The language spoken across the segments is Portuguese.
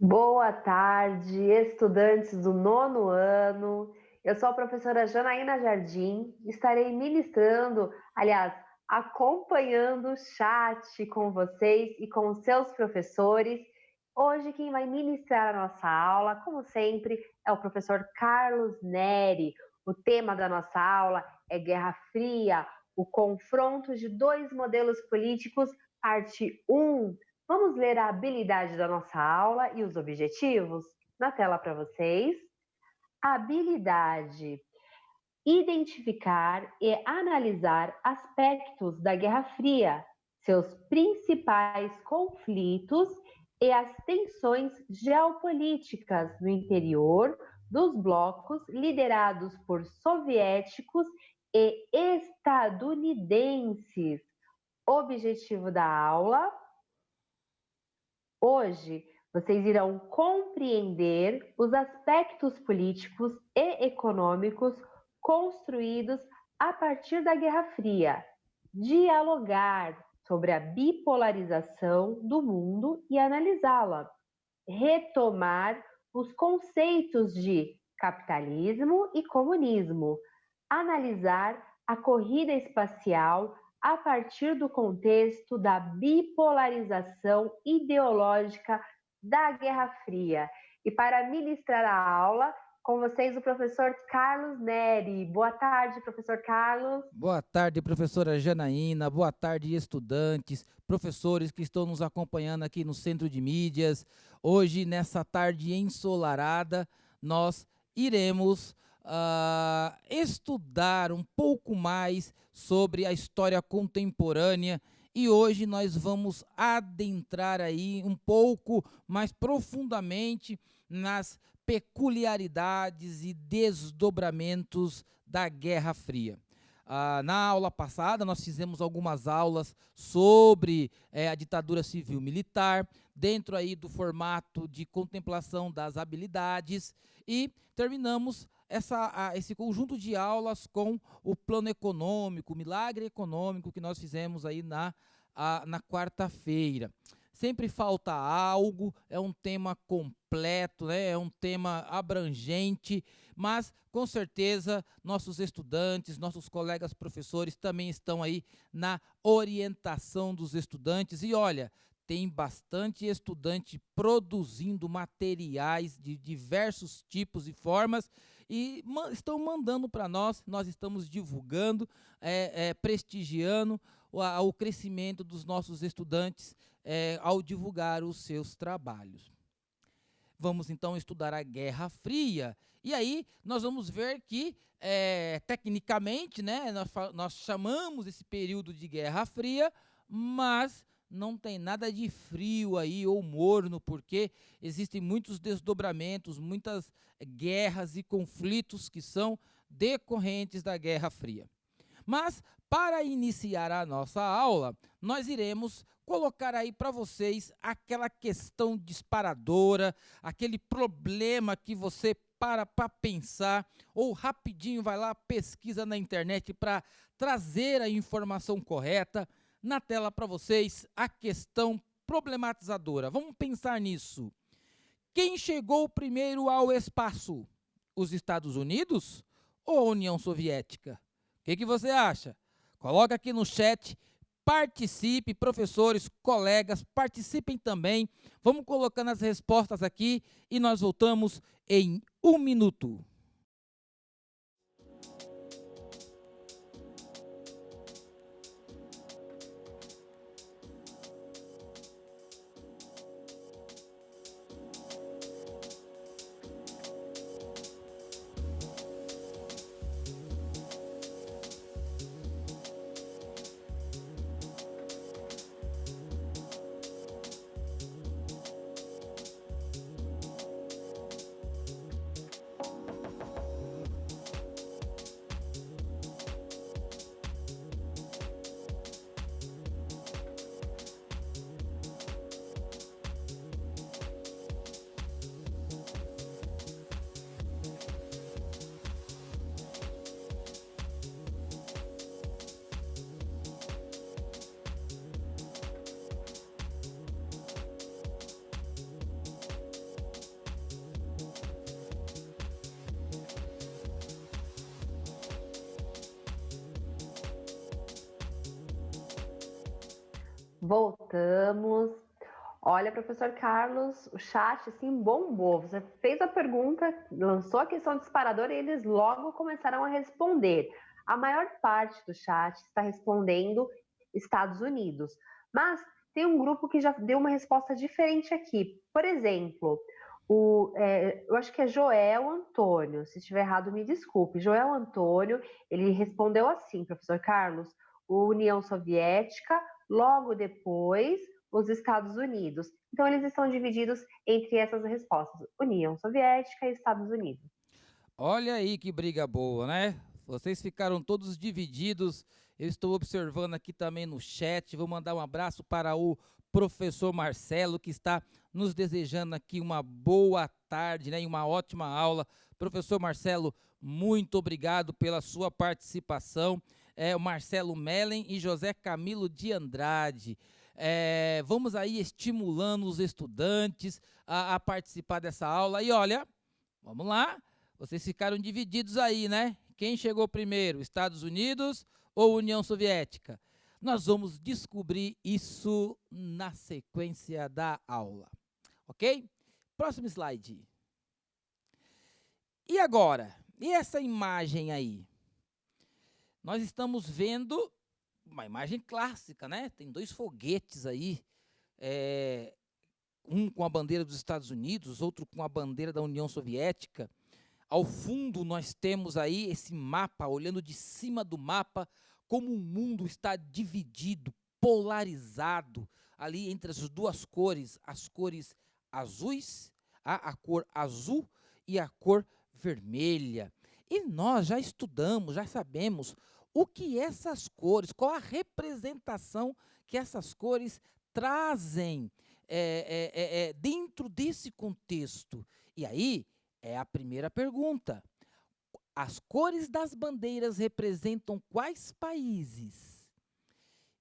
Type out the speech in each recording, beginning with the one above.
Boa tarde, estudantes do nono ano. Eu sou a professora Janaína Jardim. Estarei ministrando, aliás, acompanhando o chat com vocês e com os seus professores. Hoje, quem vai ministrar a nossa aula, como sempre, é o professor Carlos Neri. O tema da nossa aula é Guerra Fria, o confronto de dois modelos políticos, parte 1. Vamos ler a habilidade da nossa aula e os objetivos? Na tela para vocês. Habilidade: identificar e analisar aspectos da Guerra Fria, seus principais conflitos e as tensões geopolíticas no interior dos blocos liderados por soviéticos e estadunidenses. Objetivo da aula: hoje, vocês irão compreender os aspectos políticos e econômicos construídos a partir da Guerra Fria, dialogar sobre a bipolarização do mundo e analisá-la, retomar os conceitos de capitalismo e comunismo, analisar a corrida espacial a partir do contexto da bipolarização ideológica da Guerra Fria. E para ministrar a aula, com vocês o professor Carlos Neri. Boa tarde, professor Carlos. Boa tarde, professora Janaína. Boa tarde, estudantes, professores que estão nos acompanhando aqui no Centro de Mídias. Hoje, nessa tarde ensolarada, nós iremos estudar um pouco mais sobre a história contemporânea e hoje nós vamos adentrar aí um pouco mais profundamente nas peculiaridades e desdobramentos da Guerra Fria. Na aula passada, nós fizemos algumas aulas sobre a ditadura civil-militar, dentro aí do formato de contemplação das habilidades, e terminamos esse conjunto de aulas com o plano econômico, o milagre econômico que nós fizemos aí na quarta-feira. Sempre falta algo, é um tema completo, né? É um tema abrangente, mas com certeza nossos estudantes, nossos colegas professores também estão aí na orientação dos estudantes. E olha, tem bastante estudante produzindo materiais de diversos tipos e formas e estão mandando para nós estamos divulgando, prestigiando o crescimento dos nossos estudantes ao divulgar os seus trabalhos. Vamos então estudar a Guerra Fria. E aí nós vamos ver que, tecnicamente, né, nós chamamos esse período de Guerra Fria, mas não tem nada de frio aí ou morno, porque existem muitos desdobramentos, muitas guerras e conflitos que são decorrentes da Guerra Fria. Mas, para iniciar a nossa aula, nós iremos colocar aí para vocês aquela questão disparadora, aquele problema que você para pensar, ou rapidinho vai lá, pesquisa na internet para trazer a informação correta. Na tela para vocês, a questão problematizadora. Vamos pensar nisso. Quem chegou primeiro ao espaço? Os Estados Unidos ou a União Soviética? O que você acha? Coloca aqui no chat, participe, professores, colegas, participem também. Vamos colocando as respostas aqui e nós voltamos em 1 minuto. Voltamos. Olha, professor Carlos, o chat assim bombou. Você fez a pergunta, lançou a questão disparadora e eles logo começaram a responder. A maior parte do chat está respondendo Estados Unidos, mas tem um grupo que já deu uma resposta diferente aqui. Por exemplo, eu acho que é Joel Antônio. Se estiver errado, me desculpe. Joel Antônio, ele respondeu assim, professor Carlos: União Soviética, logo depois os Estados Unidos. Então, eles estão divididos entre essas respostas: União Soviética e Estados Unidos. Olha aí que briga boa, né? Vocês ficaram todos divididos. Eu estou observando aqui também no chat. Vou mandar um abraço para o professor Marcelo, que está nos desejando aqui uma boa tarde, né? E uma ótima aula. Professor Marcelo, muito obrigado pela sua participação. O Marcelo Mellen e José Camilo de Andrade. Vamos aí estimulando os estudantes a participar dessa aula. E olha, vamos lá. Vocês ficaram divididos aí, né? Quem chegou primeiro, Estados Unidos ou União Soviética? Nós vamos descobrir isso na sequência da aula, ok? Próximo slide. E agora? E essa imagem aí? Nós estamos vendo uma imagem clássica, né? Tem dois foguetes aí, um com a bandeira dos Estados Unidos, outro com a bandeira da União Soviética. Ao fundo nós temos aí esse mapa, olhando de cima do mapa, como o mundo está dividido, polarizado, ali entre as duas cores, as cores azuis, a cor azul e a cor vermelha. E nós já estudamos, já sabemos o que essas cores, qual a representação que essas cores trazem dentro desse contexto. E aí, é a primeira pergunta. As cores das bandeiras representam quais países?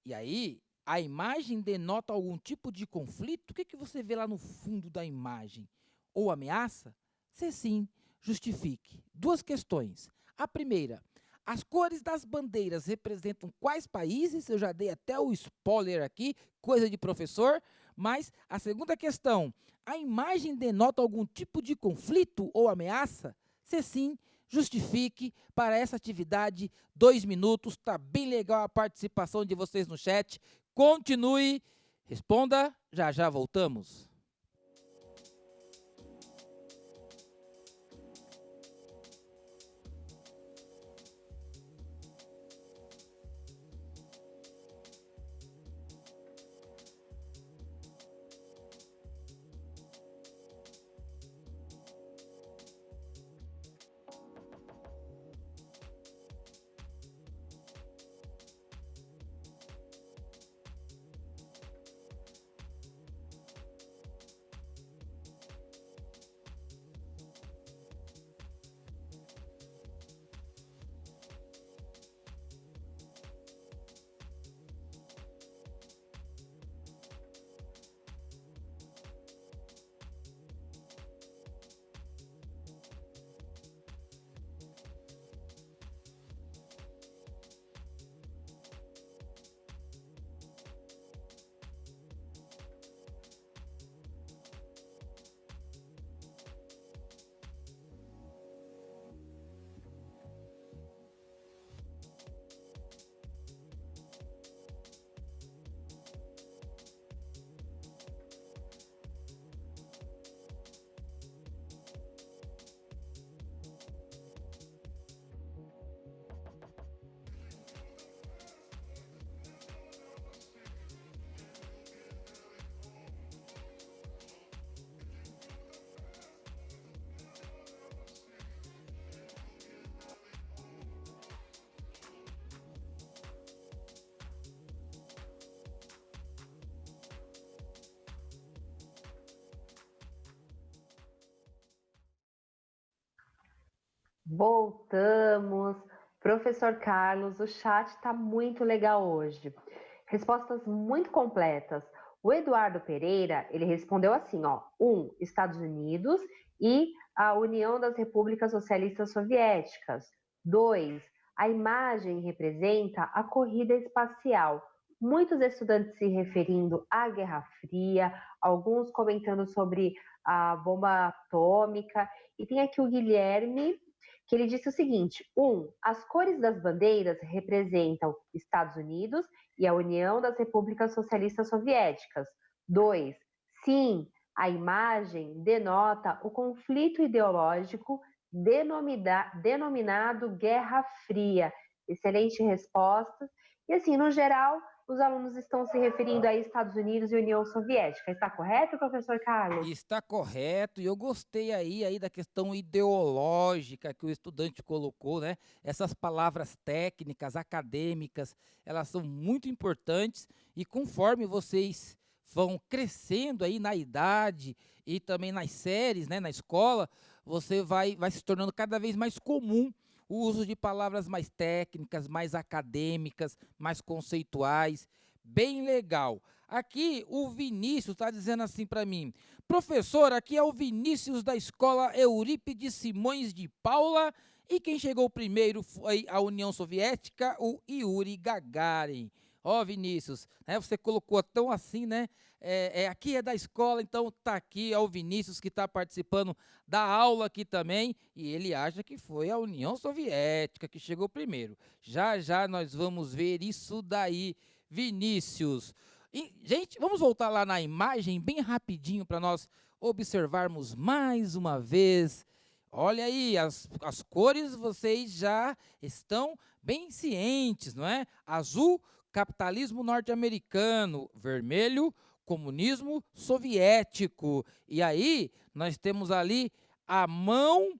E aí, a imagem denota algum tipo de conflito? O que você vê lá no fundo da imagem? Ou ameaça? Se sim, justifique. Duas questões. A primeira, as cores das bandeiras representam quais países? Eu já dei até o spoiler aqui, coisa de professor. Mas a segunda questão, a imagem denota algum tipo de conflito ou ameaça? Se sim, justifique para essa atividade 2 minutos. Tá bem legal a participação de vocês no chat. Continue, responda, já já voltamos. Voltamos. Professor Carlos, o chat está muito legal hoje. Respostas muito completas. O Eduardo Pereira, ele respondeu assim, ó: 1, Estados Unidos e a União das Repúblicas Socialistas Soviéticas. 2, a imagem representa a corrida espacial. muitos estudantes se referindo à Guerra Fria, alguns comentando sobre a bomba atômica, e tem aqui o Guilherme, que ele disse o seguinte: as cores das bandeiras representam Estados Unidos e a União das Repúblicas Socialistas Soviéticas. 2, sim, a imagem denota o conflito ideológico denominado Guerra Fria. Excelente resposta. E assim, no geral, os alunos estão se referindo a Estados Unidos e União Soviética. Está correto, professor Carlos? Está correto, e eu gostei aí da questão ideológica que o estudante colocou, né? Essas palavras técnicas, acadêmicas, elas são muito importantes e conforme vocês vão crescendo aí na idade e também nas séries, né, na escola, você vai se tornando cada vez mais comum o uso de palavras mais técnicas, mais acadêmicas, mais conceituais. Bem legal. Aqui o Vinícius está dizendo assim para mim: professor, aqui é o Vinícius da escola Eurípides Simões de Paula e quem chegou primeiro foi a União Soviética, o Yuri Gagarin. Ó, Vinícius, né, você colocou tão assim, né? Aqui é da escola, então tá aqui, é o Vinícius que está participando da aula aqui também, e ele acha que foi a União Soviética que chegou primeiro. Já já nós vamos ver isso daí, Vinícius. E, gente, vamos voltar lá na imagem bem rapidinho para nós observarmos mais uma vez. Olha aí, as cores vocês já estão bem cientes, não é? Azul, capitalismo norte-americano. Vermelho, comunismo soviético. E aí, nós temos ali a mão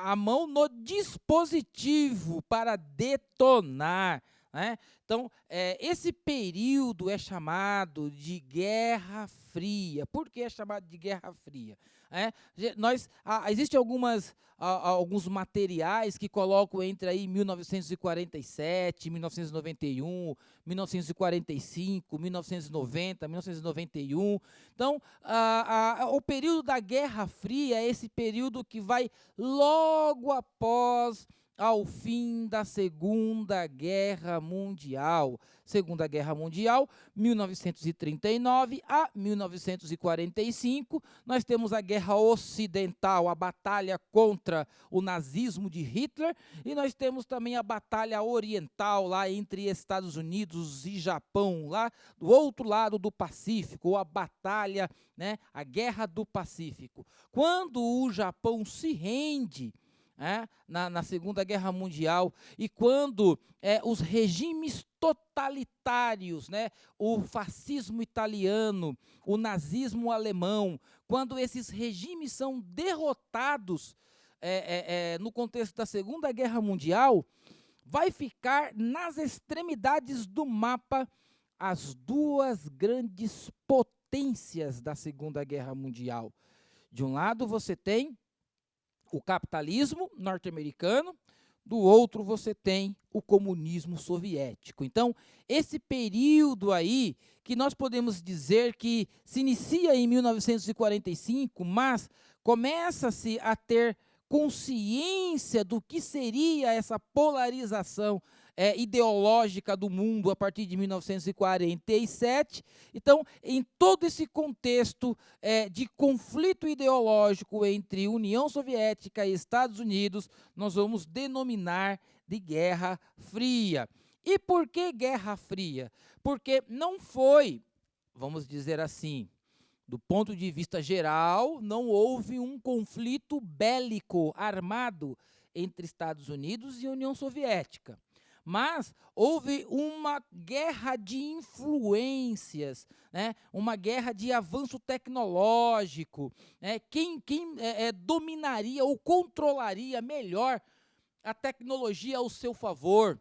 a mão no dispositivo para detonar, né? Então, esse período é chamado de Guerra Fria. Por que é chamado de Guerra Fria? Existem alguns materiais que colocam entre aí 1947, 1991, 1945, 1990, 1991. Então, o período da Guerra Fria é esse período que vai logo após ao fim da Segunda Guerra Mundial. Segunda Guerra Mundial, 1939 a 1945, nós temos a Guerra Ocidental, a batalha contra o nazismo de Hitler, e nós temos também a Batalha Oriental, lá entre Estados Unidos e Japão, lá do outro lado do Pacífico, ou a batalha, né, a Guerra do Pacífico. Quando o Japão se rende, na Segunda Guerra Mundial, e quando os regimes totalitários, né, o fascismo italiano, o nazismo alemão, quando esses regimes são derrotados no contexto da Segunda Guerra Mundial, vai ficar nas extremidades do mapa as duas grandes potências da Segunda Guerra Mundial. De um lado você tem o capitalismo norte-americano, do outro você tem o comunismo soviético. Então, esse período aí, que nós podemos dizer que se inicia em 1945, mas começa-se a ter consciência do que seria essa polarização ideológica do mundo a partir de 1947. Então, em todo esse contexto de conflito ideológico entre União Soviética e Estados Unidos, nós vamos denominar de Guerra Fria. E por que Guerra Fria? Porque não foi, vamos dizer assim, do ponto de vista geral, não houve um conflito bélico armado entre Estados Unidos e União Soviética. Mas houve uma guerra de influências, né? Uma guerra de avanço tecnológico. Quem dominaria ou controlaria melhor a tecnologia ao seu favor?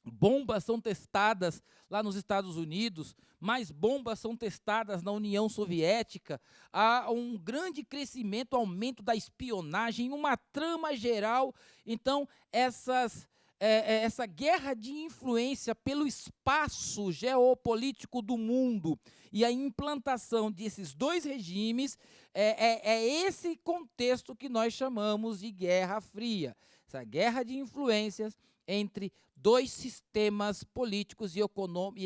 Bombas são testadas lá nos Estados Unidos, mais bombas são testadas na União Soviética. Há um grande crescimento, aumento da espionagem, uma trama geral. Então, essa guerra de influência pelo espaço geopolítico do mundo e a implantação desses dois regimes é esse contexto que nós chamamos de Guerra Fria. Essa guerra de influências entre dois sistemas políticos e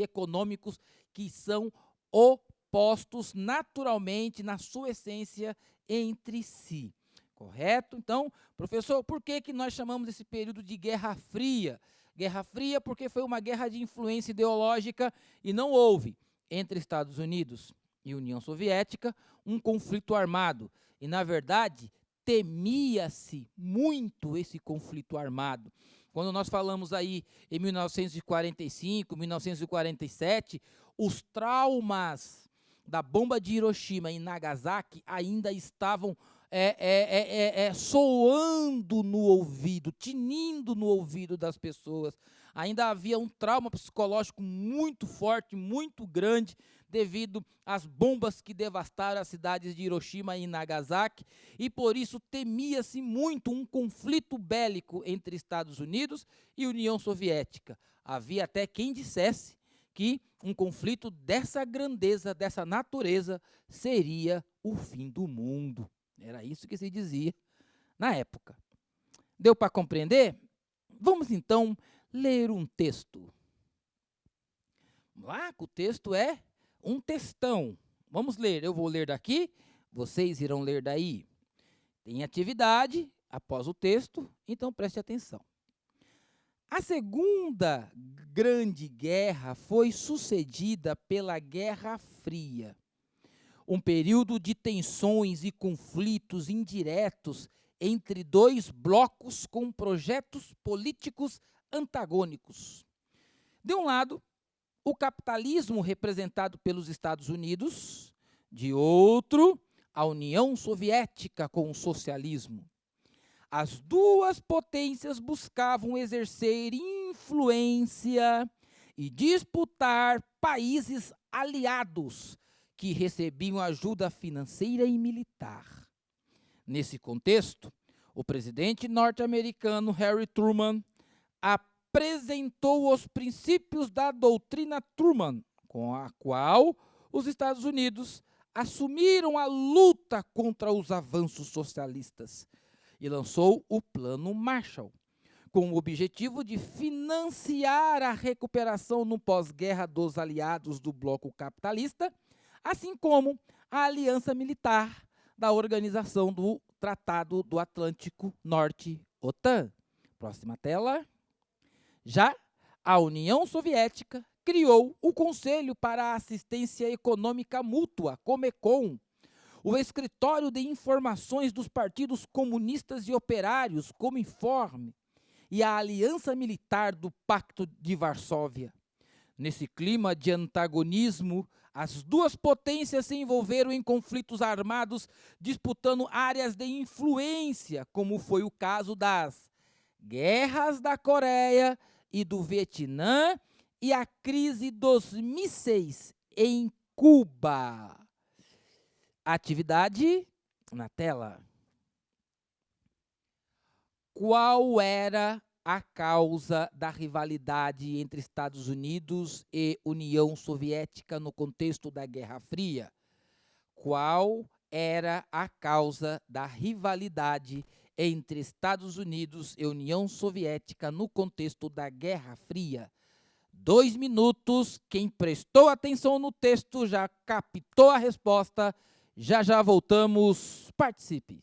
econômicos que são opostos naturalmente, na sua essência, entre si. Correto? Então, professor, por que nós chamamos esse período de Guerra Fria? Guerra Fria porque foi uma guerra de influência ideológica e não houve, entre Estados Unidos e União Soviética, um conflito armado. E, na verdade, temia-se muito esse conflito armado. Quando nós falamos aí em 1945, 1947, os traumas da bomba de Hiroshima e Nagasaki ainda estavam soando no ouvido, tinindo no ouvido das pessoas. Ainda havia um trauma psicológico muito forte, muito grande, devido às bombas que devastaram as cidades de Hiroshima e Nagasaki, e por isso temia-se muito um conflito bélico entre Estados Unidos e União Soviética. Havia até quem dissesse que um conflito dessa grandeza, dessa natureza, seria o fim do mundo. Era isso que se dizia na época. Deu para compreender? Vamos então ler um texto. Lá, o texto é um textão. Vamos ler. Eu vou ler daqui, vocês irão ler daí. Tem atividade após o texto, então preste atenção. A Segunda Grande Guerra foi sucedida pela Guerra Fria, um período de tensões e conflitos indiretos entre dois blocos com projetos políticos antagônicos. De um lado, o capitalismo representado pelos Estados Unidos, de outro, a União Soviética com o socialismo. As duas potências buscavam exercer influência e disputar países aliados que recebiam ajuda financeira e militar. Nesse contexto, o presidente norte-americano Harry Truman apresentou os princípios da doutrina Truman, com a qual os Estados Unidos assumiram a luta contra os avanços socialistas e lançou o Plano Marshall, com o objetivo de financiar a recuperação no pós-guerra dos aliados do bloco capitalista, assim como a aliança militar da Organização do Tratado do Atlântico Norte, OTAN. Próxima tela. Já a União Soviética criou o Conselho para a Assistência Econômica Mútua, Comecon, o Escritório de Informações dos Partidos Comunistas e Operários, Cominform, e a Aliança Militar do Pacto de Varsóvia. Nesse clima de antagonismo, as duas potências se envolveram em conflitos armados, disputando áreas de influência, como foi o caso das guerras da Coreia e do Vietnã e a crise dos mísseis em Cuba. Atividade na tela. Qual era a causa da rivalidade entre Estados Unidos e União Soviética no contexto da Guerra Fria? Qual era a causa da rivalidade entre Estados Unidos e União Soviética no contexto da Guerra Fria? 2 minutos. Quem prestou atenção no texto já captou a resposta. Já voltamos. Participe.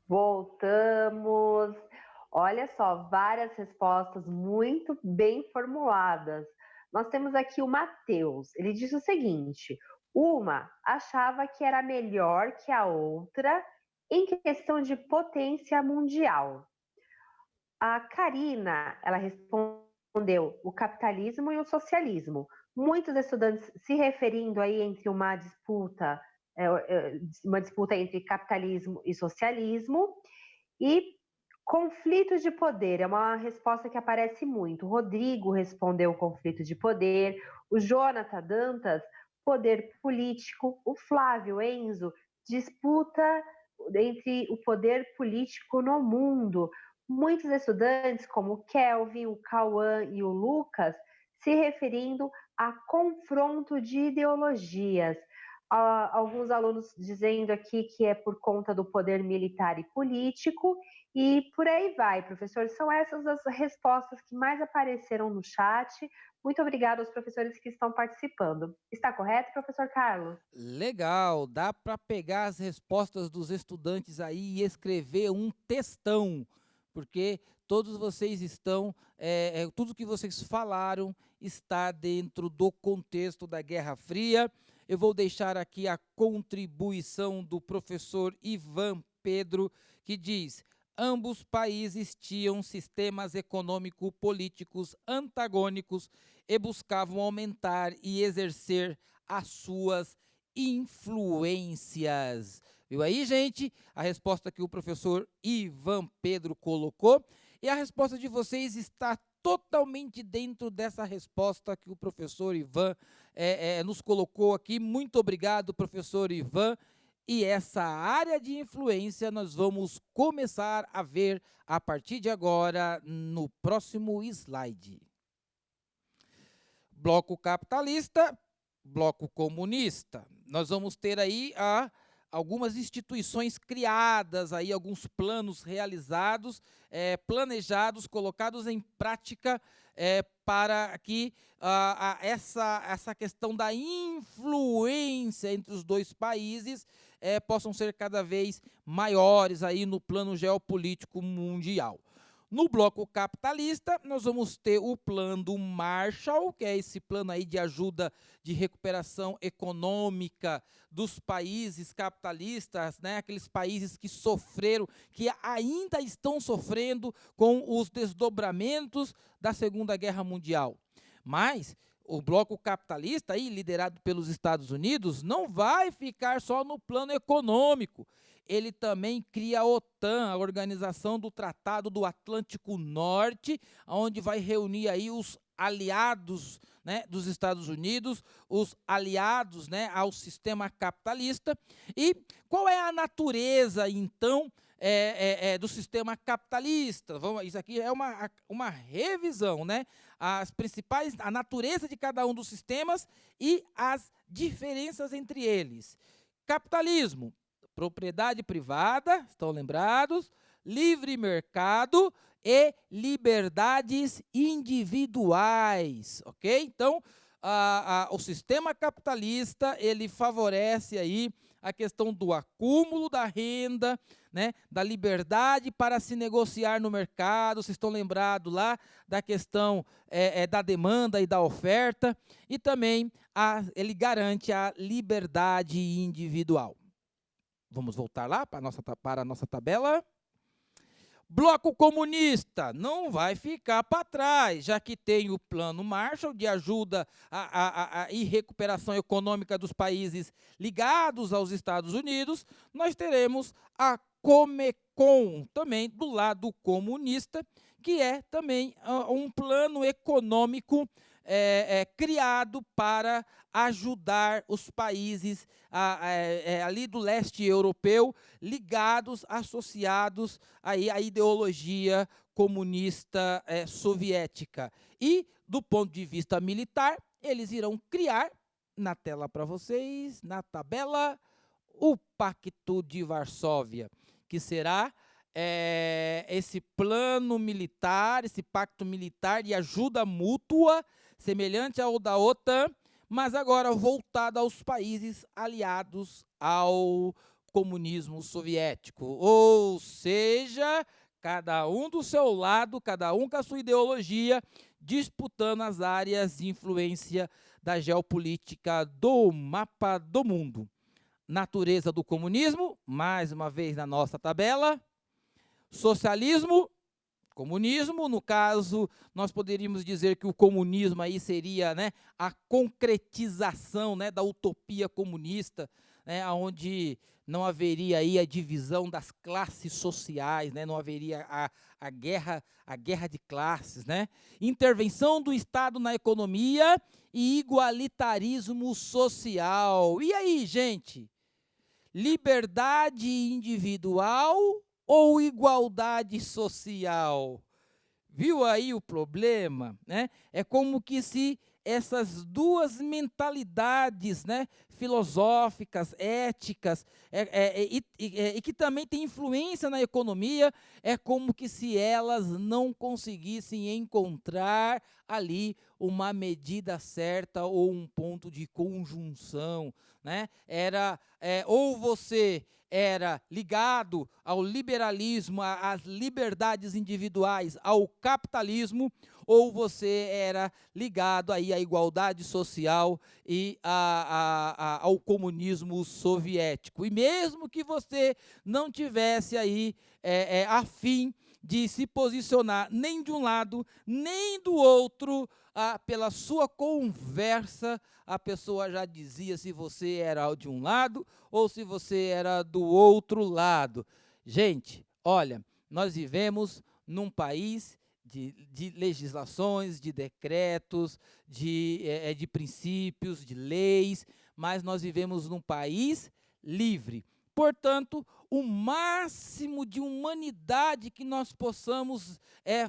Voltamos. Olha só, várias respostas muito bem formuladas. Nós temos aqui o Matheus. Ele diz o seguinte: uma achava que era melhor que a outra em questão de potência mundial. A Karina, ela respondeu o capitalismo e o socialismo. Muitos estudantes se referindo aí entre uma disputa entre capitalismo e socialismo. E conflitos de poder é uma resposta que aparece muito. O Rodrigo respondeu conflito de poder, o Jonathan Dantas, poder político, o Flávio Enzo, disputa entre o poder político no mundo. Muitos estudantes, como o Kelvin, o Cauã e o Lucas, se referindo a confronto de ideologias. Alguns alunos dizendo aqui que é por conta do poder militar e político, e por aí vai, professor. São essas as respostas que mais apareceram no chat. Muito obrigada aos professores que estão participando. Está correto, professor Carlos? Legal, dá para pegar as respostas dos estudantes aí e escrever um textão, porque todos vocês estão, tudo que vocês falaram está dentro do contexto da Guerra Fria. Eu vou deixar aqui a contribuição do professor Ivan Pedro, que diz: ambos países tinham sistemas econômico-políticos antagônicos e buscavam aumentar e exercer as suas influências. Viu aí, gente? A resposta que o professor Ivan Pedro colocou. E a resposta de vocês está totalmente dentro dessa resposta que o professor Ivan nos colocou aqui. Muito obrigado, professor Ivan. E essa área de influência nós vamos começar a ver a partir de agora no próximo slide. Bloco capitalista, bloco comunista. Nós vamos ter aí algumas instituições criadas, aí, alguns planos realizados, planejados, colocados em prática para que essa questão da influência entre os dois países possam ser cada vez maiores aí no plano geopolítico mundial. No bloco capitalista, nós vamos ter o plano Marshall, que é esse plano aí de ajuda de recuperação econômica dos países capitalistas, né? Aqueles países que sofreram, que ainda estão sofrendo com os desdobramentos da Segunda Guerra Mundial. Mas o bloco capitalista, aí, liderado pelos Estados Unidos, não vai ficar só no plano econômico. Ele também cria a OTAN, a Organização do Tratado do Atlântico Norte, onde vai reunir aí os aliados, né, dos Estados Unidos, os aliados, né, ao sistema capitalista. E qual é a natureza, então, do sistema capitalista? Isso aqui é uma revisão, né? A natureza de cada um dos sistemas e as diferenças entre eles. Capitalismo: propriedade privada, estão lembrados? Livre mercado e liberdades individuais, ok? Então, o sistema capitalista, ele favorece aí a questão do acúmulo da renda, né, da liberdade para se negociar no mercado. Vocês estão lembrados lá da questão da demanda e da oferta, e também ele garante a liberdade individual. Vamos voltar lá para a nossa tabela. Bloco comunista não vai ficar para trás, já que tem o plano Marshall de ajuda e recuperação econômica dos países ligados aos Estados Unidos. Nós teremos a Comecon também do lado comunista, que é também um plano econômico criado para ajudar os países ali do leste europeu, ligados, associados aí à ideologia comunista soviética. E, do ponto de vista militar, eles irão criar, na tela para vocês, na tabela, o Pacto de Varsóvia, que será esse plano militar, esse pacto militar de ajuda mútua, semelhante ao da OTAN, mas agora voltado aos países aliados ao comunismo soviético. Ou seja, cada um do seu lado, cada um com a sua ideologia, disputando as áreas de influência da geopolítica do mapa do mundo. Natureza do comunismo, mais uma vez na nossa tabela. Socialismo, comunismo, no caso, nós poderíamos dizer que o comunismo aí seria, né, a concretização, né, da utopia comunista, né, onde não haveria aí a divisão das classes sociais, né, não haveria a guerra de classes, né, intervenção do Estado na economia e igualitarismo social. E aí, gente? Liberdade individual ou igualdade social? Viu aí o problema, né? É como que se essas duas mentalidades, né, filosóficas, éticas, e que também têm influência na economia, é como que se elas não conseguissem encontrar ali uma medida certa ou um ponto de conjunção, né? Ou você era ligado ao liberalismo, às liberdades individuais, ao capitalismo, ou você era ligado aí à igualdade social e ao comunismo soviético. E mesmo que você não tivesse aí a fim de se posicionar nem de um lado, nem do outro, pela sua conversa, a pessoa já dizia se você era de um lado ou se você era do outro lado. Gente, olha, nós vivemos num país de legislações, de decretos, de princípios, de leis, mas nós vivemos num país livre. Portanto, o máximo de humanidade que nós possamos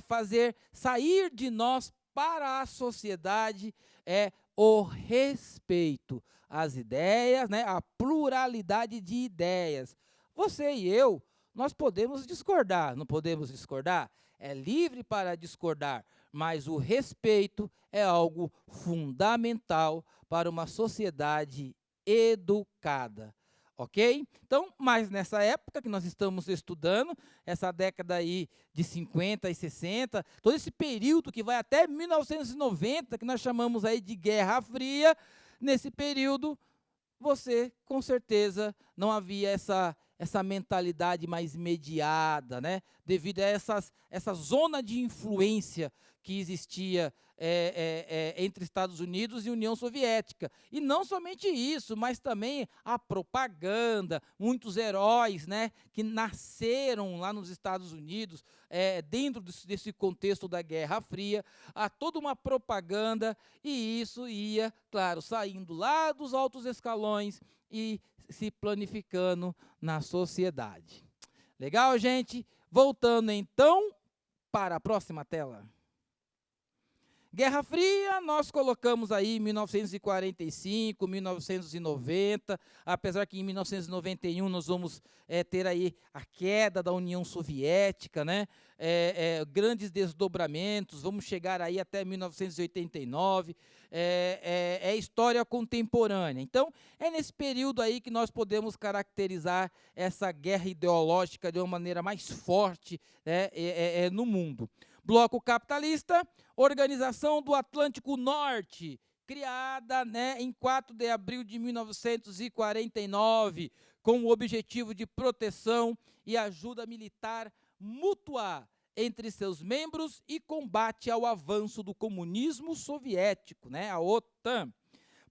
fazer sair de nós para a sociedade é o respeito às ideias, né, a pluralidade de ideias. Você e eu, nós podemos discordar, não podemos discordar? É livre para discordar, mas o respeito é algo fundamental para uma sociedade educada. Ok? Então, mas nessa época que nós estamos estudando, essa década aí de 50 e 60, todo esse período que vai até 1990, que nós chamamos aí de Guerra Fria, nesse período, você, com certeza, não havia essa mentalidade mais mediada, né? Devido a essa zona de influência que existia entre Estados Unidos e União Soviética. E não somente isso, mas também a propaganda, muitos heróis, né, que nasceram lá nos Estados Unidos, dentro desse contexto da Guerra Fria, há toda uma propaganda, e isso ia, claro, saindo lá dos altos escalões e se planificando na sociedade. Legal, gente? Voltando então para a próxima tela. Guerra Fria, nós colocamos aí 1945, 1990, apesar que em 1991 nós vamos ter aí a queda da União Soviética, né? Grandes desdobramentos, vamos chegar aí até 1989, história contemporânea. Então, é nesse período aí que nós podemos caracterizar essa guerra ideológica de uma maneira mais forte, né, no mundo. Bloco capitalista, Organização do Atlântico Norte, criada, né, em 4 de abril de 1949, com o objetivo de proteção e ajuda militar mútua entre seus membros e combate ao avanço do comunismo soviético, né, a OTAN.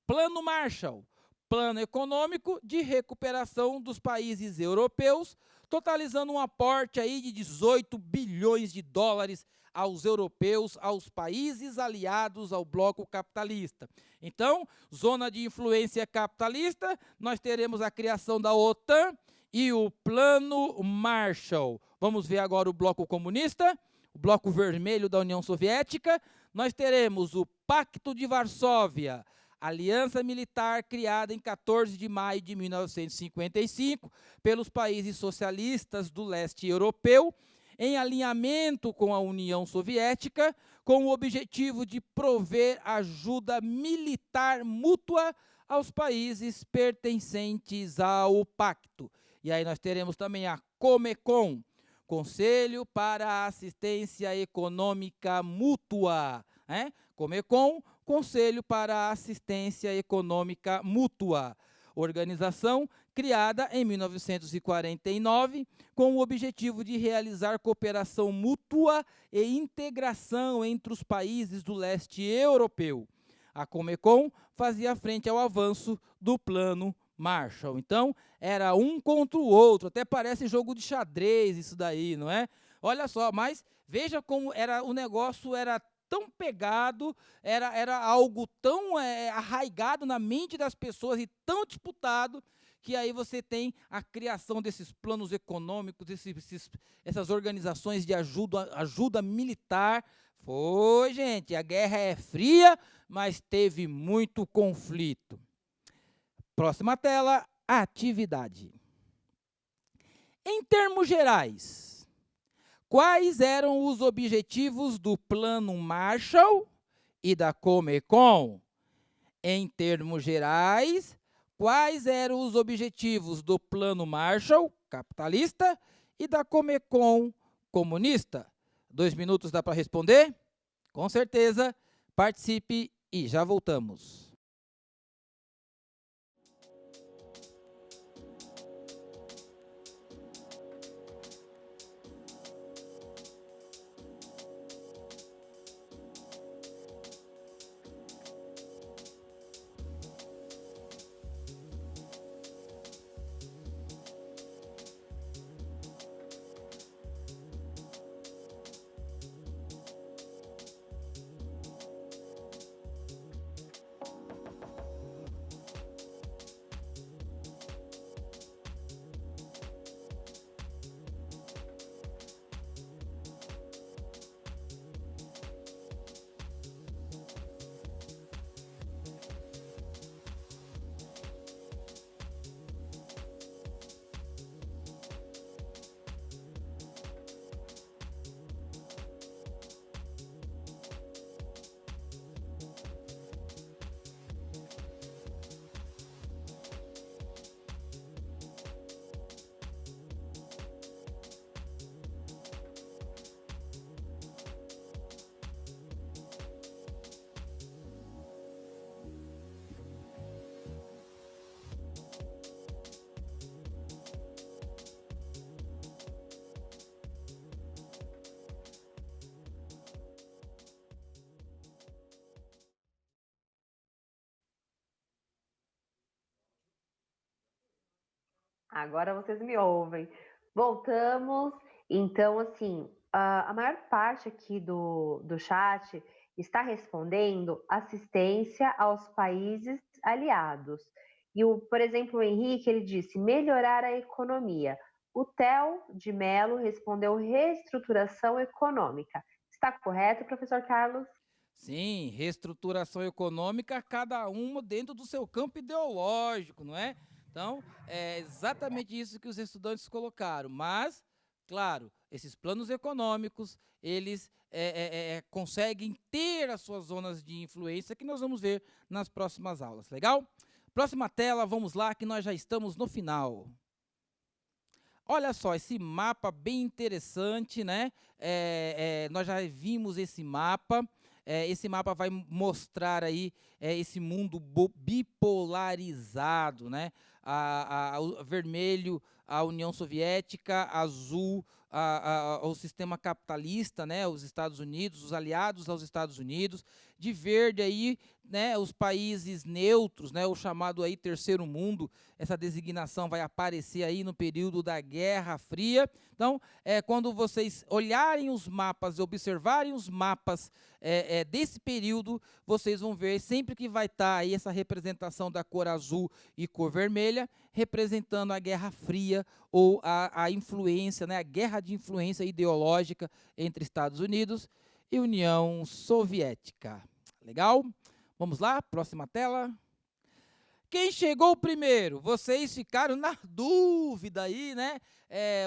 Plano Marshall, plano econômico de recuperação dos países europeus, totalizando um aporte aí de 18 bilhões de dólares aos europeus, aos países aliados ao bloco capitalista. Então, zona de influência capitalista, nós teremos a criação da OTAN e o Plano Marshall. Vamos ver agora o bloco comunista, o bloco vermelho da União Soviética. Nós teremos o Pacto de Varsóvia, aliança militar criada em 14 de maio de 1955 pelos países socialistas do leste europeu, em alinhamento com a União Soviética, com o objetivo de prover ajuda militar mútua aos países pertencentes ao pacto. E aí nós teremos também a Comecon, Conselho para a Assistência Econômica Mútua, né? Comecon, Conselho para a Assistência Econômica Mútua, organização criada em 1949 com o objetivo de realizar cooperação mútua e integração entre os países do leste europeu. A Comecon fazia frente ao avanço do Plano Marshall. Então, era um contra o outro, até parece jogo de xadrez isso daí, não é? Olha só, mas veja como o negócio era tão pegado, era algo tão arraigado na mente das pessoas e tão disputado, que aí você tem a criação desses planos econômicos, essas organizações de ajuda militar. Foi, gente, a guerra é fria, mas teve muito conflito. Próxima tela, atividade. Em termos gerais, quais eram os objetivos do Plano Marshall e da Comecon? Em termos gerais, quais eram os objetivos do Plano Marshall, capitalista, e da Comecon, comunista? 2 minutos dá para responder? Com certeza, participe e já voltamos. Agora vocês me ouvem. Voltamos. Então, assim, a maior parte aqui do chat está respondendo assistência aos países aliados. E, por exemplo, o Henrique, ele disse melhorar a economia. O Theo de Mello respondeu reestruturação econômica. Está correto, professor Carlos? Sim, reestruturação econômica, cada um dentro do seu campo ideológico, não é? Então, é exatamente isso que os estudantes colocaram. Mas, claro, esses planos econômicos, eles conseguem ter as suas zonas de influência, que nós vamos ver nas próximas aulas, legal? Próxima tela, vamos lá, que nós já estamos no final. Olha só, esse mapa bem interessante, né? Nós já vimos esse mapa. Esse mapa vai mostrar aí esse mundo bipolarizado, né? Vermelho, a União Soviética, azul, o sistema capitalista, né? Os Estados Unidos, os aliados aos Estados Unidos, de verde aí, né? Os países neutros, né? O chamado aí terceiro mundo. Essa designação vai aparecer aí no período da Guerra Fria. Então, quando vocês olharem os mapas e observarem os mapas desse período, vocês vão ver sempre que vai estar aí essa representação da cor azul e cor vermelha, representando a Guerra Fria ou a influência, né, a guerra de influência ideológica entre Estados Unidos e União Soviética. Legal? Vamos lá, próxima tela. Quem chegou primeiro? Vocês ficaram na dúvida aí, né?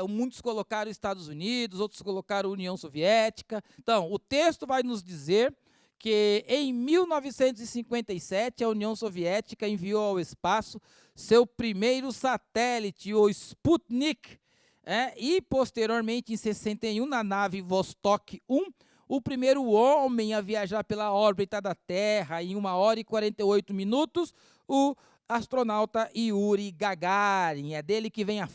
Muitos colocaram Estados Unidos, outros colocaram União Soviética. Então, o texto vai nos dizer porque em 1957 a União Soviética enviou ao espaço seu primeiro satélite, o Sputnik, e posteriormente em 61 na nave Vostok 1, o primeiro homem a viajar pela órbita da Terra em 1 hora e 48 minutos, o astronauta Yuri Gagarin. É dele que vem a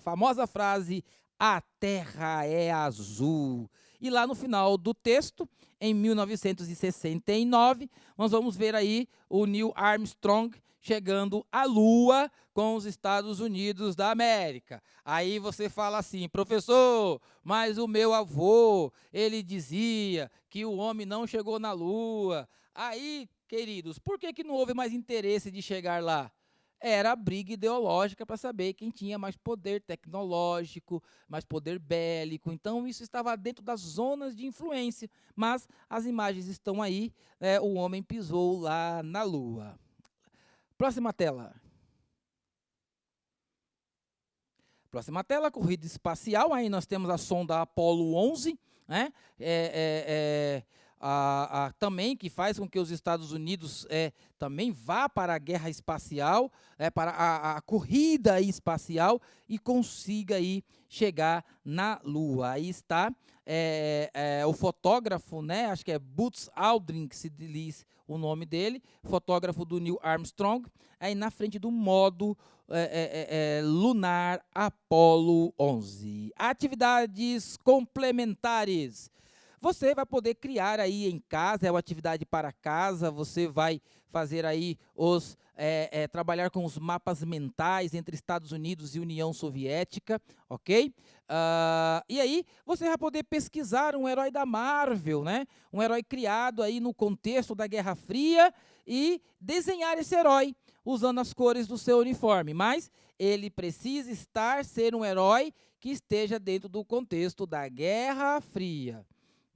famosa frase, a Terra é azul. E lá no final do texto, em 1969, nós vamos ver aí o Neil Armstrong chegando à Lua com os Estados Unidos da América. Aí você fala assim, professor, mas o meu avô, ele dizia que o homem não chegou na Lua. Aí, queridos, por que não houve mais interesse de chegar lá? Era a briga ideológica para saber quem tinha mais poder tecnológico, mais poder bélico. Então, isso estava dentro das zonas de influência. Mas as imagens estão aí, o homem pisou lá na Lua. Próxima tela. Próxima tela, corrida espacial. Aí nós temos a sonda Apollo 11, né? Também que faz com que os Estados Unidos também vá para a guerra espacial, para a corrida espacial e consiga aí chegar na Lua. Aí está o fotógrafo, né? Acho que é Buzz Aldrin, que se diz o nome dele, fotógrafo do Neil Armstrong, aí na frente do modo lunar Apollo 11. Atividades complementares. Você vai poder criar aí em casa, é uma atividade para casa, você vai fazer aí trabalhar com os mapas mentais entre Estados Unidos e União Soviética, ok? E aí você vai poder pesquisar um herói da Marvel, né? Um herói criado aí no contexto da Guerra Fria e desenhar esse herói usando as cores do seu uniforme, mas ele precisa ser um herói que esteja dentro do contexto da Guerra Fria.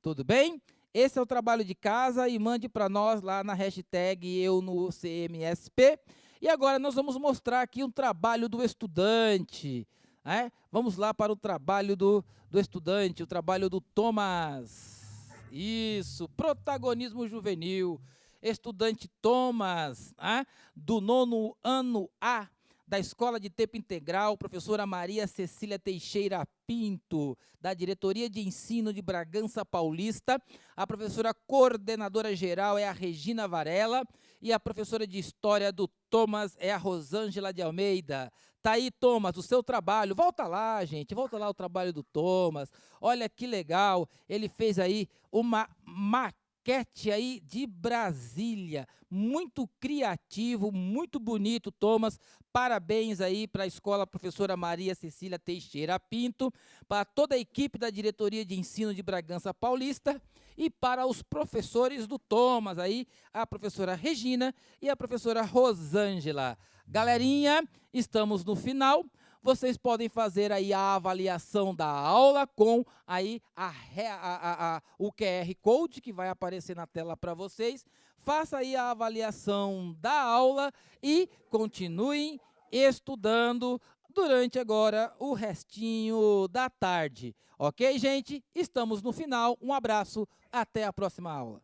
Tudo bem? Esse é o trabalho de casa e mande para nós lá na hashtag #EuNoCMSP. E agora nós vamos mostrar aqui um trabalho do estudante. Vamos lá para o trabalho do estudante, o trabalho do Thomas. Isso, protagonismo juvenil. Estudante Thomas, do 9º ano A, da Escola de Tempo Integral, professora Maria Cecília Teixeira Pinto, da Diretoria de Ensino de Bragança Paulista. A professora coordenadora geral é a Regina Varela e a professora de História do Thomas é a Rosângela de Almeida. Tá aí, Thomas, o seu trabalho. Volta lá, gente, volta lá o trabalho do Thomas. Olha que legal, ele fez aí uma maquete aí de Brasília, muito criativo, muito bonito, Thomas. Parabéns aí para a escola professora Maria Cecília Teixeira Pinto, para toda a equipe da Diretoria de Ensino de Bragança Paulista e para os professores do Thomas aí, a professora Regina e a professora Rosângela. Galerinha, estamos no final. Vocês podem fazer aí a avaliação da aula com aí o QR Code que vai aparecer na tela para vocês. Faça aí a avaliação da aula e continuem estudando durante agora o restinho da tarde. Ok, gente? Estamos no final. Um abraço. Até a próxima aula.